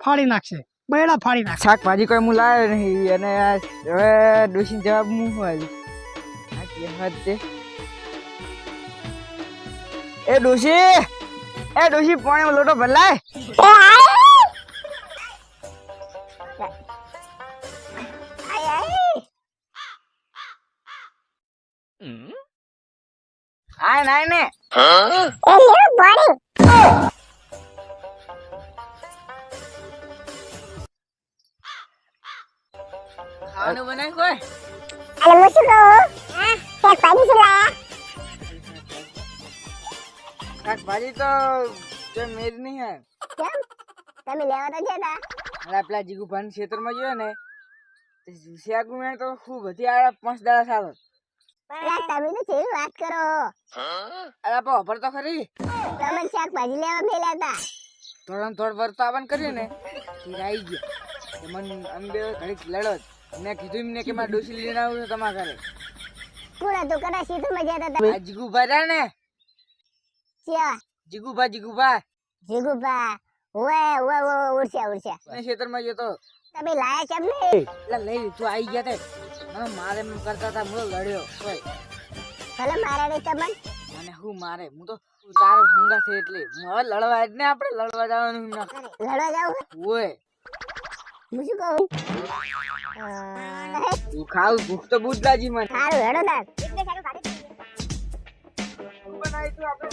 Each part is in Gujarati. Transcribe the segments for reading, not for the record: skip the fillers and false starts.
ફાડી નાખશે, બૈડા ફાડી નાખશે. શાકભાજી કોઈ હું લાવ્યો નહીં અને હવે ડોશી જવાબ હું હોય આ કહેવત છે. એ ડોશી પાણીમાં લોટો ભરલાય. આય નાય ને ખાવાનું બનાય કોઈ. અરે હું શું કહું શાકભાજી શું લાયા શાકભાજી તો જે મેર નહીં હે. કેમ તમે લેવા તો જતા અરે પેલા જીગુભાઈ ખેતરમાં ગયો ને શાક મેં તો ખૂબ બધી આ 5 દાડા સાલો. તમે તો કેવી વાત કરો. અરે પણ ખબર તો ખરી તમે શાકભાજી લેવા મેલ્યા હતા થોડ વર્તાવન કર્યું ને આવી ગયા મને અમે બે ઘડીક લડો. મેં કીધું એમને કે મારે ડોસી લઈને આવું છું તમારા ઘરે. પૂરા તો કડા સીધુમાં જતા હતા. આ જીગુભાઈ રહ્યા ને ક્યાં જીગુભા જીગુભા ઓએ ઉડશે ને ખેતરમાં ગયો તો તમે લાયા કેમ નહીં એટલે લઈ લીધું આવી ગયા તે મને મારે એમ કરતા હતા હું લડ્યો કોઈ ભલે મારા રે તમને મને હું મારે હું તો તારો હંગા છે એટલે હું હવે લડવા જ ને આપણે લડવા જવાનું ના લડવા જાવ ઓય હું શું કહું તું ખાવ ભૂખ તો બહુ જ લાગી મને. સારું હેડો તાર બનાવી તું આપણે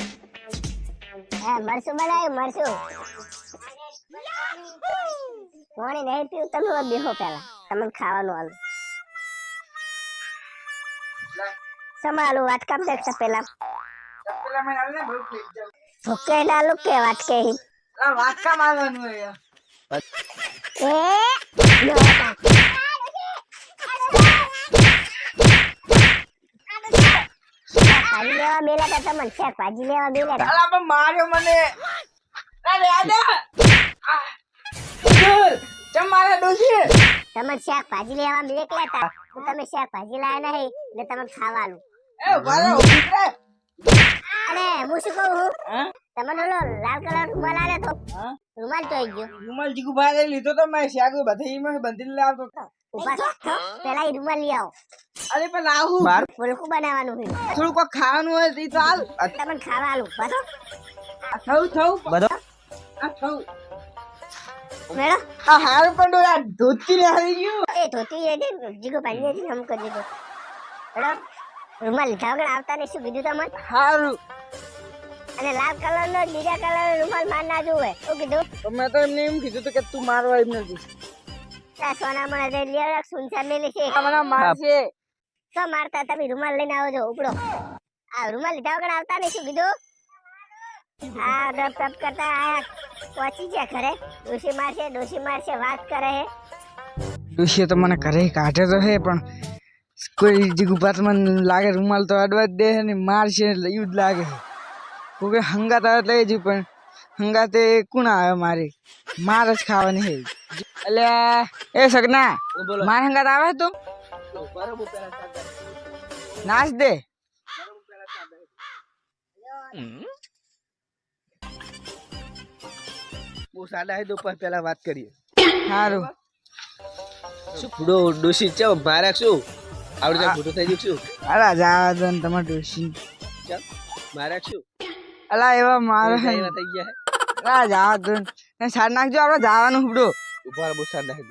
હે મરસું બનાવ્યું મરસું પાણી નહીં પીવું તમે બેહો પેલા તમને ખાવાનું આલું સંભાળું વાત કામ દેખતા પેલા પેલા મેં આલે બહુ થઈ જાવ ભૂકે ડાલું કે વાત કે આ વાત કામ આવવાનું હોય ભાજી લેવા બેલા તા તમને શાકભાજી લેવા બેલા તા અલા પણ માર્યો મને. અરે આજા ચમ મારા ડોસી તમે શાકભાજી લેવા બેકલા તા તો તમે શાકભાજી લાયા નહીં એટલે તમને ખાવાનું એ વાળો ઉતરે. અને હું શું કહું હા તમને ઓલો લાલ કલર રૂમાલ આલે તો હા રૂમાલ તો ગયો રૂમાલ જીગુભાઈ લઈ લીધો તો મેં શાક બધી માં બંધીને લાવતો હતો. ઉભા થો પેલા એ રૂમાલ લઈ આવો અરે પણ લાવું બાર ફૂલકું બનાવવાનું છે થોડું કોઈ ખાવાનું હોય તો ઈ તો હાલ તમને ખાવાનું બસો થવું બધો આ થવું મેળો આ હાર પણ ડોયા ધોતી ને આવી ગયું. એ ધોતી એ જીગો પાણી હતી હમ કરી દીધો મેળો રૂમાલ લીધા વગર આવતા ને શું કીધું તમને હારું અને લાલ કલર નો બીજા કલર રૂમાલ માર ના જોવે શું કીધું તો મેં તો એમને એમ કીધું હતું કે તું મારવા એમ નથી. આ સોના મને દે લ્યો સુનસાન લઈ લેશે આ મને મારશે. શું મારતા તમે રૂમાલ લઈને આવો છો ઉપડો આ રૂમાલ લીધા વગર આવતા ને શું કીધું આ ગપ ગપ કરતા આયા પહોંચી ગયા ઘરે ડોશી મારશે વાત કરે હે ડોશી તો મને ઘરે કાઢે તો હે પણ કોઈ જીગુભાઈ તો મને લાગે રૂમાલ તો અડવા જ દે ને મારશે એટલે એવું જ લાગે. કોઈ હંગાત આવે લઈ જુ પણ હંગાતે કોણ આવે મારે માર જ ખાવાની હે. એટલે એ સગના માર હંગાત આવે તું નાચ દે. બહુ સાડા હે તો પેલા વાત કરીએ. સારું શું ફૂડો ડોસી છે મારા શું આવડે જાય ફૂટો થઈ ગયું શું અલા જવા દો ને તમારે ડોશી મારા શું અલા એવા મારે એવા થઈ ગયા અલા જવા દો ને સાર નાખજો આપણે જવાનું ઉપડો. ઉભા બહુ સાડા હે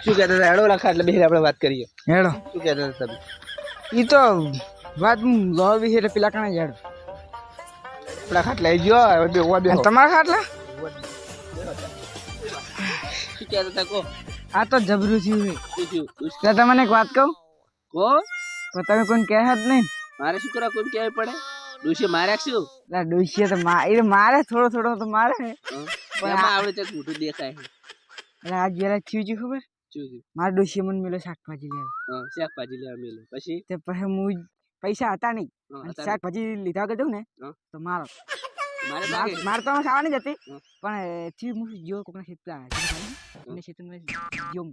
શું કહેતા હતા હેડો રાખા એટલે બેહીને આપણે વાત કરીએ. હેડો શું કહેતા હતા તમે ઈ તો વાત લો વિશે એટલે પેલા કણે હેડો આપણા ખાટ લઈ ગયો હવે બે ઓવા બેહો તમારા ખાટલા શું કહેતા હતા કો આ તો જબરું થયું છે. શું થયું તો તમને એક વાત કહું કો તો તમે કોઈને કહે જ નહીં. મારે શું કરવા કોઈ કહેવાય પડે ડોસી માર્યા શું એટલે ડોશીએ તો મારે થોડો તો મારે પણ એમાં આવડે છે મોટું દેખાય છે એટલે આજ જરા થયું છે ખબર શું થયું મારા ડોશીએ મને મેલો શાકભાજી લેવા હા શાકભાજી લેવા મેલે પછી તે પછી હું પૈસા હતા નહીં હા, અને હતા શાકભાજી લીધા વગર જઉં ને હા. તો મારો મારે લાગે મારે તો ખાવાની જ હતી હા. પણ થયું હું જો કોકના ખેતર આવ્યા ખેતરમાં જોમ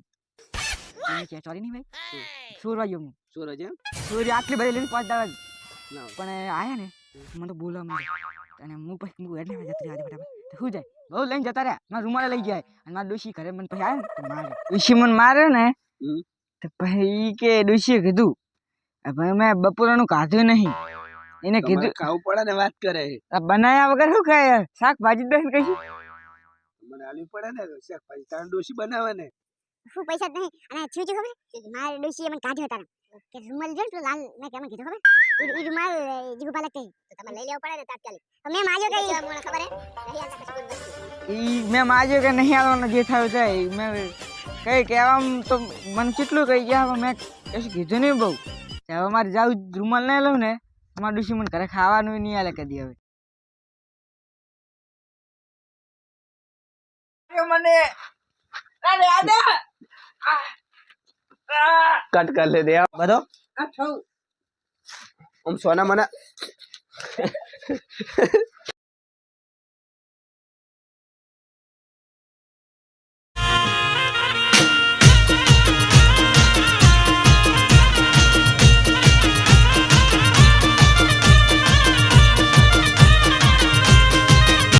સોરી નહીં ભાઈ સુરવા જોમ સૂરજ એમ સૂર્ય આટલી બધી લઈને 5 દાડા ના પણ આયા ને મને તો બોલવા માંડ્યા અને હું પછી હું એટલે જતી રહ્યા ફટાફટ તો શું જાય બહુ લઈને જતા રહ્યા મારા રૂમાલે લઈ જાય અને મારા ડોશી ઘરે મને પછી આવે ને તો મારે ડોશી મને મારે ને તો પછી કે ડોશીએ કીધું ભાઈ મેં બપોરનું ખાધું નહીં એને કીધું ખાવું પડે ને વાત કરે આ બનાયા વગર શું ખાય શાકભાજી દસ કશું મને આલવી પડે ને શાકભાજી તારા ડોશી બનાવે ને શું પૈસા જ નહીં અને શું છે ખબર મારે ડોશીએ મને કાઢ્યો તારા કે રૂમાલ જો ને લાલ મેં કેમ કીધું ખબર ઈ રૂમાલ જીગુ પાલક કહી તો તમે લઈ લેવો પડે ને તાત્કાલિક તો મેં માજો કે મને ખબર હે નહીં આતા કશું વસ્તુ ઈ મેં માજ્યો કે નહીં આવવાનું જે થયું થાય મેં કઈ કહેવામાં તો મને કેટલું કહી ગયા મેં કશું કીધું નહીં બહુ હવે મારે જાઉં રૂમાલ નહીં લઉં ને તમારા ડોશી મને ઘરે ખાવાનું નહીં આલે કદી હવે મને કટ કર લે દે બધો આમ સોના મને